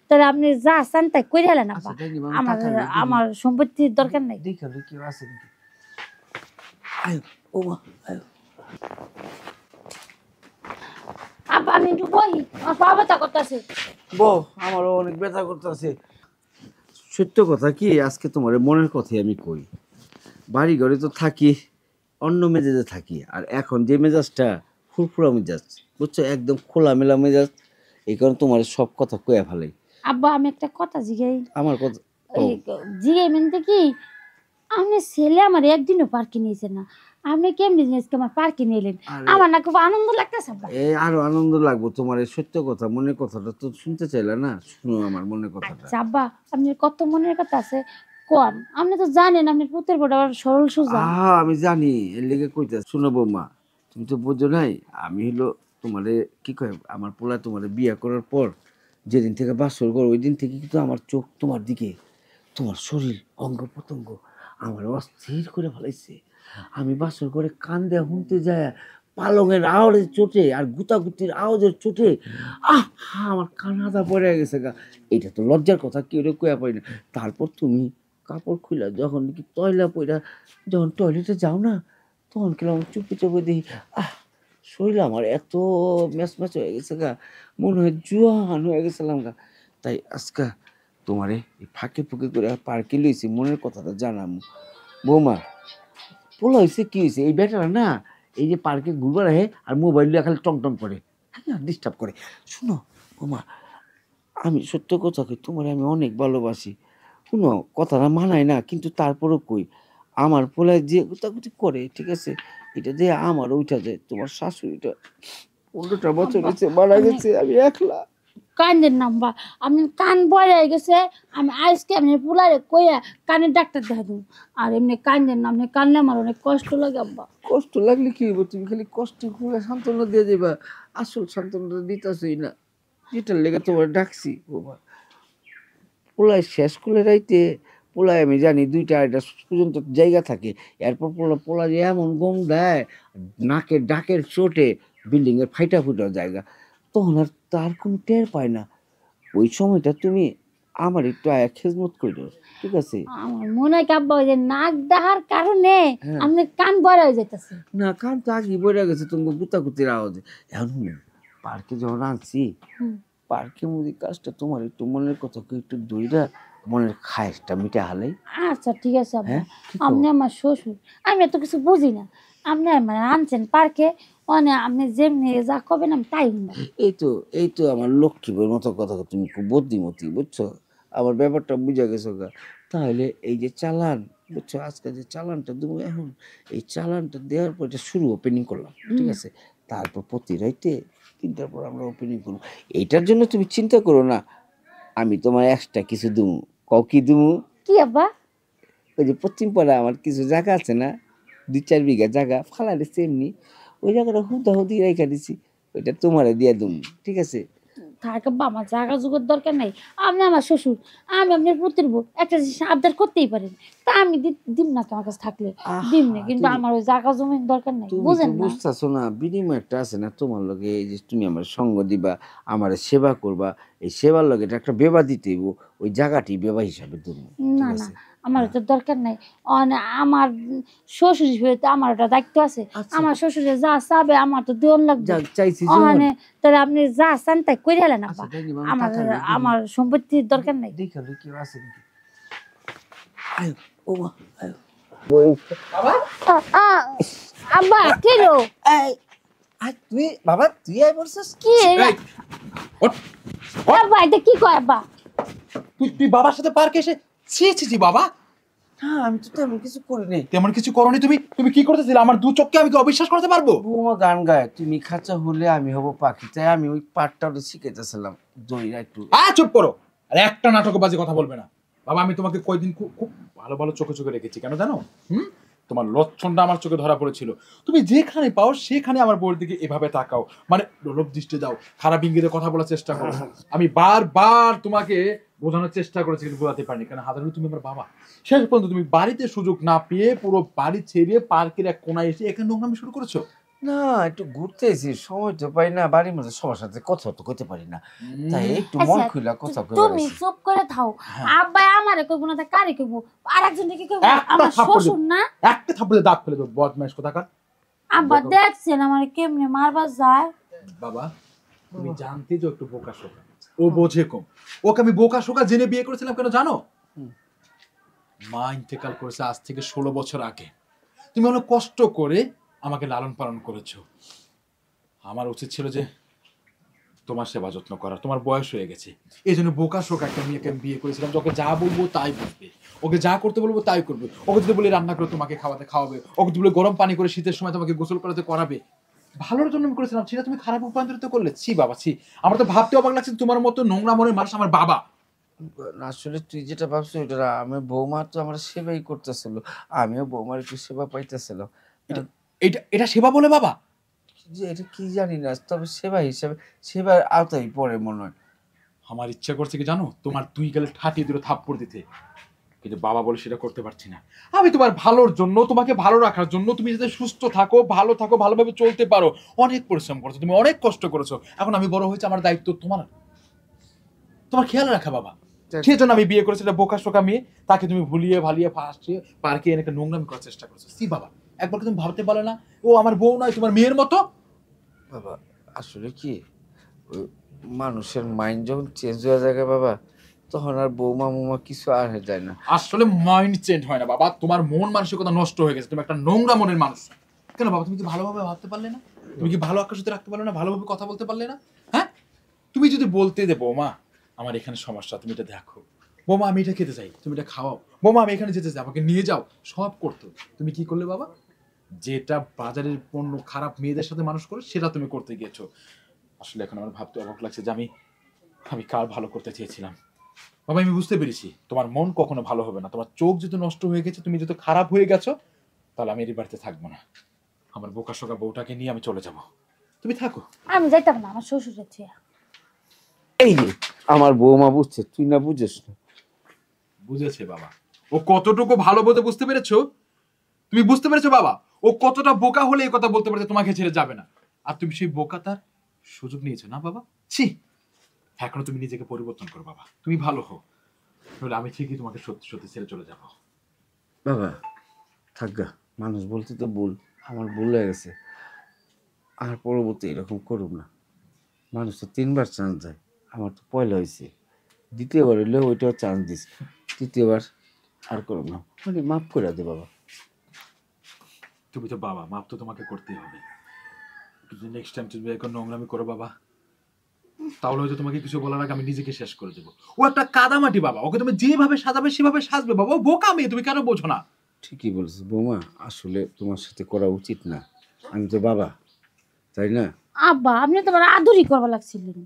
তাহলে আপনি যা চান তাই করে হেলেন আব্বা। আচ্ছা দেখি আমার আমার সম্পত্তির দরকার নাই। দেখো কি আছে নাকি। আয় ও মা আয়। আব্বা আমি একটু বই, আমার পা ব্যথা করতেছে। বউ আমারও অনেক ব্যথা করতেছে। সত্য কথা কি, আজকে তোমার মনের কথাই আমি কই। বাড়ি ঘরে তো থাকি অন্য মেজাজে থাকি, আর এখন যে মেজাজটা ফুরফুরা মেজাজ, বুঝছো, একদম খোলামেলা মেজাজ। এই কারণে তোমার সব কথা কয়ে ফেলাই। আব্বা আমি একটা কথা জিগাই। আমার কথা এই জিগাই মানে কি, আপনি ছেলে আমার একদিনও পার্কে নিয়েছেন না, আপনি কেমনি জিনিসকে আমার পার্কে নিলেন? আমার না খুব আনন্দ লাগতেছে আব্বা। এই আরো আনন্দ লাগবো তোমার এই সত্য কথা, মনের কথাটা তো শুনতে চাইলা না, শুনো আমার মনের কথাটা। আচ্ছা আব্বা, আপনার কত মনের কথা আছে কোন? আপনি তো জানেন আপনার পুতের বড় সরল সোজা। আমি জানি, এর লেগে কইতা। শুনো বৌমা, তুমি তো বুঝো নাই, আমি হলো তোমারে কি কয়, আমার পোলা তোমারে বিয়ে করার পর যেদিন থেকে বাসর করো ওই দিন থেকে কিন্তু আমার চোখ তোমার দিকে, তোমার শরীর অঙ্গ প্রত্যঙ্গ আমার অস্থির করে ফেলাইছে। আমি বাসর করে কান দেয়া শুনতে যায় পালঙের আওয়াজের চোটে আর গুতাগুতির আওয়াজের চোটে আমার কান আধা পড়ে গেছে গা। এটা তো লজ্জার কথা, কেউ কয়া পাই না। তারপর তুমি কাপড় খুলে যখন কি টয়লা পইরা যখন টয়লেটে যাও না, তখন কিলাম চুপে চুপে দেখি শরীর আমার এত ম্যাচ ম্যাচ হয়ে গেছে গা, মনে হয় জুয়ান হয়ে গেছিলাম গা। তাই আজকা তোমারে এই ফাঁকে ফুঁকে করে পার্কে লইছি, মনের কথাটা জানাম। বৌমা, পোলা হয়েছে কি হয়েছে, এই বেটারা না এই যে পার্কে ঘুরবার আহে আর মোবাইল নিয়ে খালি টং টং করে, হ্যাঁ ডিস্টার্ব করে। শুনো বৌমা, আমি সত্য কথা কই, তোমার আমি অনেক ভালোবাসি। শুনো, কথাটা মানায় না কিন্তু তারপরও কই, আমার পোলায় যে গুতাগুতি করে, ঠিক আছে, এটা দিয়ে আমার উঠা যায়। তোমার শাশুড়িটা 15টা বছর হয়েছে মারা গেছে, আমি একলা। কানের নাম্বার আপনার কান বড় হয়ে গেছে, আমি আজকে আপনার পুলারে কইয়া কানের ডাক্তার দেখা দেবো। আর এমনি কানের নাম কানলে আমার অনেক কষ্ট লাগে আব্বা। কষ্ট লাগলে কি হইব, তুমি খালি কষ্ট করে সান্ত্বনা দিয়ে যাবা, আসল সান্ত্বনাটা দিতেছই না, যেটার লেগে তোমার ডাকছি। বাবা, পোলায় শেষ করে রাইতে, পোলায় আমি জানি 2টা-2.30 পর্যন্ত জায়গা থাকে, এরপর পোলা যে এমন গম দেয় নাকের ডাকের চোটে বিল্ডিং এর ফাইটা ফুটা জায়গা, তখন আর তার কোনো টের পায় না। ওই সময়টা তুমি আমার একটু আয়া খেজমত করো, ঠিক আছে? আমার মনে হয় কি আব্বা ওই যে নাক ডাহার কারণে হ্যাঁ। আপনার কান বড় হয়ে যাইতেছে। না, কান তো আগেই বইরা গেছে তুমি গুতাগুতির আওয়াজে। এখন শুনো, পার্কে যখন আনছি, পার্কের মধ্যে কাজটা তোমার একটু মনের কথা একটু দইরা মনের খায়েশটা মিটা হালাই। আচ্ছা ঠিক আছে আব্বা। হ্যাঁ, আপনি আমার শ্বশুর, আমি এত কিছু বুঝি না। আপনি মানে আনছেন পার্কে, মানে আপনি যেমনি যা করবেন আমি তাই শুনবো। এই তো আমার লক্ষ্মীর মতো কথা, তুমি খুব বুদ্ধিমতী, বুঝছো, আমার ব্যাপারটা বুঝা গেছো গা। তাহলে এই যে চালান, বুঝছো, আজকে যে চালানটা দেবো, এখন এই চালানটা দেওয়ার পর এটা শুরু ওপেনিং করলাম, ঠিক আছে? তারপর প্রতি রাইতে 3টার পর আমরা ওপেনিং করবো। এইটার জন্য তুমি চিন্তা করো না, আমি তোমার এক্সট্রা কিছু দেবো। কও কি দেবো? কি আব্বা? ওই যে পশ্চিম পাড়া আমার কিছু জায়গা আছে না, 2-4 বিঘা জায়গা ফালা দিচ্ছে এমনি, ওই জায়গাটা হুদি রেখা দিছি, ওইটা তোমারে দিয়ে দেবো, ঠিক আছে? থাক আব্বা, আমার জায়গা জুগের দরকার নাই। আপনি আমার শ্বশুর, আমি আপনার পুত্রের বউ, একটা জিনিস আবদার করতেই পারেন, তা আমি দিম না আমার কাছে থাকলে দিম না, কিন্তু আমার ওই জায়গা জমির দরকার নাই, তুমি তো বুঝেন না? বুঝতেছো না, বিনিময় একটা আছে না তোমার লগে, এই যে তুমি আমার সঙ্গ দিবা, আমার সেবা করবা, এই সেবার লগে একটা বেবা দিতে হইব, ওই জায়গাটি বেবা হিসাবে দেবো, না ঠিক না, আছে? আমার তো দরকার নাই। আমার শ্বশুর হিসেবে তো আমার একটা দায়িত্ব আছে। আচ্ছা। আমার শ্বশুরে যা চাবে আমার তো দেওয়ার লাগবে। চাইছি ওখানে তাহলে আপনি যা চান তাই করে হেলেন আব্বা। আচ্ছা, দেখি আমার আমার সম্পত্তির দরকার নাই। দেখা কি আছে নাকি। আয় ও মা, আয় আব্বা কেলো তুই বাবা, তুই আয় বলছিস কি আব্বা, এটা কি কয় আব্বা? তুই বাবার সাথে পার্কে এসে ছি বাবা। হ্যাঁ, আমি তো তেমন কিছু করিনি। তেমন কিছু করনি? তুমি কি করতেছিলে? আমার দু চোখকে আমি কি অবিশ্বাস করতে পারবো? বৌমা গান গায়, তুমি খাঁচা হলে আমি হব পাখি, তাই আমি ওই পাটটা ওটা শিখাইতেছিলাম, দইরা একটু। চুপ করো, আর একটা নাটকবাজি কথা বলবে না। বাবা, আমি তোমাকে কয়দিন খুব ভালো ভালো চোখে চোখে রেখেছি, কেন জানো? তোমার লক্ষণটা আমার চোখে ধরা পড়েছিল। তুমি যেখানে পাও সেখানে আমার বউয়ের দিকে এভাবে তাকাও, মানে লোভ দৃষ্টি দাও, খারাপ ইঙ্গিতে কথা বলার চেষ্টা করো। আমি বারবার তোমাকে বোঝানোর চেষ্টা করেছি, কিন্তু বোঝাতে পারিনি, কারণ হাজার তুমি আমার বাবা। শেষ পর্যন্ত তুমি বাড়িতে সুযোগ না পেয়ে পুরো বাড়ি ছেড়ে পার্কের এক কোনায় এসে এখানে নোংরামি শুরু করেছো। না একটু ঘুরতে এসেছি, সময় তো পাই না, বাড়ির মধ্যে সবার সাথে কথা তো কইতে পারি না, তাই একটু মন আচ্ছা, খুলা কথা তুমি কইবা। চুপ করে থাও। আব্বা আমারে কইবো না তা কারে কইবো? আরেকজন কি কইবো? একটা আমার থাপ্পড় শ্বশুর না? একটা থাপ্পড়ে দাঁত ফেলে দেবো, বদমাইশ কোথাকার। আব্বা দেখছেন আমারে কেমনে মারবার যায়? বাবা তুমি জানতে যে ও একটু বোকা শোকা, ও বোঝে কম। ওকে আমি বোকা শোকা জেনে বিয়ে করেছিলাম কেন জানো? মা ইন্তেকাল করেছে আজ থেকে 16 বছর আগে। তুমি অনেক কষ্ট করে আমাকে লালন পালন করেছো। আমার উচিত ছিল যে তোমার সেবা যত্ন করা, তোমার বয়স হয়ে গেছে এই জন্য বোকা শোকা একটা মেয়েকে আমি বিয়ে করেছিলাম। ওকে যা বলবো তাই বুঝবে, ওকে যা করতে বলবো তাই করবে। ওকে যদি বলি রান্না করে তোমাকে খাওয়াতে খাওয়াবে, ওকে যদি বলে গরম পানি করে শীতের সময় তোমাকে গোসল করাতে করাবে। ভালোর জন্য আমি করেছিলাম, সেটা তুমি খারাপ রূপান্তরিত করলে। ছি বাবা ছি, আমার তো ভাবতে অবাক লাগছে তোমার মতো নোংরা মনের মানুষ আমার বাবা। আসলে তুই যেটা ভাবছিস ওটা না, আমি বৌমা তো আমার সেবাই করতেছিল, আমিও বৌমার একটু সেবা পাইতেছিলাম। এটা এটা সেবা বলে বাবা? যে এটা কি জানি না, তবে সেবা হিসাবে সেবার আওতায় পড়ে মনে হয়। আমার ইচ্ছা করছে কি জানো, তোমার দুই গালে ঠাটিয়ে দিল থাপ্পড় দিতে, কিন্তু বাবা বলে সেটা করতে পারছি না। আমি তোমার ভালোর জন্য, তোমাকে ভালো রাখার জন্য, তুমি যাতে সুস্থ থাকো, ভালো থাকো, ভালোভাবে চলতে পারো, অনেক পরিশ্রম করেছো, তুমি অনেক কষ্ট করেছো। এখন আমি বড় হয়েছে, আমার দায়িত্ব তোমার তোমার খেয়াল রাখা বাবা। সেই জন্য আমি বিয়ে করেছি একটা বোকা শোকা মেয়ে, তাকে তুমি ভুলিয়ে ভালিয়ে ফাঁসিয়ে পার্কে এনে একটা নোংরামি করার চেষ্টা করেছো। সি বাবা, একবার তুমি ভাবতে পারলে না ও আমার বউ নয়, তোমার মেয়ের মতো? বাবা আসলে কি, ওই মানুষের মাইন্ড যখন চেঞ্জ হয়ে যায় বাবা, তখন আর বৌমা মোমা কিছু আর হয়ে যায় না। আসলে মাইন্ড চেঞ্জ হয় না বাবা, তোমার মন মানসিকতা নষ্ট হয়ে গেছে, তুমি একটা নোংরা মনের মানুষ। কেন বাবা, তুমি কি ভালোভাবে ভাবতে পারলে না? তুমি কি ভালো আকাশ রাখতে পারলে না? ভালোভাবে কথা বলতে পারলে না? হ্যাঁ, তুমি যদি বলতে যে বৌমা আমার এখানে সমস্যা, তুমি এটা দেখো, বৌমা আমি এটা খেতে চাই, তুমি এটা খাওয়াও, বৌমা আমি এখানে যেতে চাই, আমাকে নিয়ে যাও, সব করতো। তুমি কি করলে বাবা? যেটা বাজারের পণ্য খারাপ মেয়েদের সাথে মানুষ করে সেটা তুমি করতে গিয়েছো। আসলে এখন আমার ভাবতে অবাক লাগছে যে আমি আমি কার ভালো করতে চেয়েছিলাম। বাবা আমি বুঝতে পেরেছি তোমার মন কখনো ভালো হবে না, তোমার চোখ যেহেতু নষ্ট হয়ে গেছে, তুমি যেহেতু খারাপ হয়ে গেছো, তাহলে আমি এই বাড়িতে থাকবো না। আমার বোকা শোকা বউটাকে নিয়ে আমি চলে যাব, তুমি থাকো। আমি যাইতাম না আমার শ্বশুরের চেয়ে। এই যে আমার বৌমা বুঝছে, তুই না বুঝিস না। বুঝেছে বাবা, ও কতটুকু ভালো বলতে বুঝতে পেরেছো? তুমি বুঝতে পেরেছো বাবা, ও কতটা বোকা হলে এই কথা বলতে পারছে তোমাকে ছেড়ে যাবে না? আর তুমি সেই বোকা তার সুযোগ নিয়েছো না বাবা? ছি, এখনো তুমি নিজেকে পরিবর্তন করো বাবা, তুমি ভালো হও, নইলে আমি ঠিকই তোমাকে সত্যি সত্যি ছেড়ে চলে যাবো। বাবা থাকগা, মানুষ বলতে তো ভুল, আমার ভুল হয়ে গেছে, আর পরবর্তী এরকম করুম না। মানুষ তো 3বার চান্স দেয়, আমার তো পয়লা হয়েছে, দ্বিতীয়বার হইলে ওইটাও চান্স দিস, তৃতীয়বার আর করুম না, মানে মাফ করে দে বাবা। তুমি তো বাবা, মাপ তো তোমাকে করতেই হবে, কিন্তু নেক্সট টাইম তুমি এখন নোংরামি করো বাবা, তাহলে হয়তো তোমাকে কিছু বলার আগে আমি নিজেকে শেষ করে দেবো। ও একটা কাদামাটি বাবা, ওকে তুমি যেভাবে সাজাবে সেভাবে সাজবে বাবা, ও বোকা মেয়ে, তুমি কেন বোঝো না? ঠিকই বলছিস বৌমা, আসলে তোমার সাথে করা উচিত না, আমি তো বাবা, তাই না? আব্বা আপনি তো আমার আদরই করবার লাগছিলেন।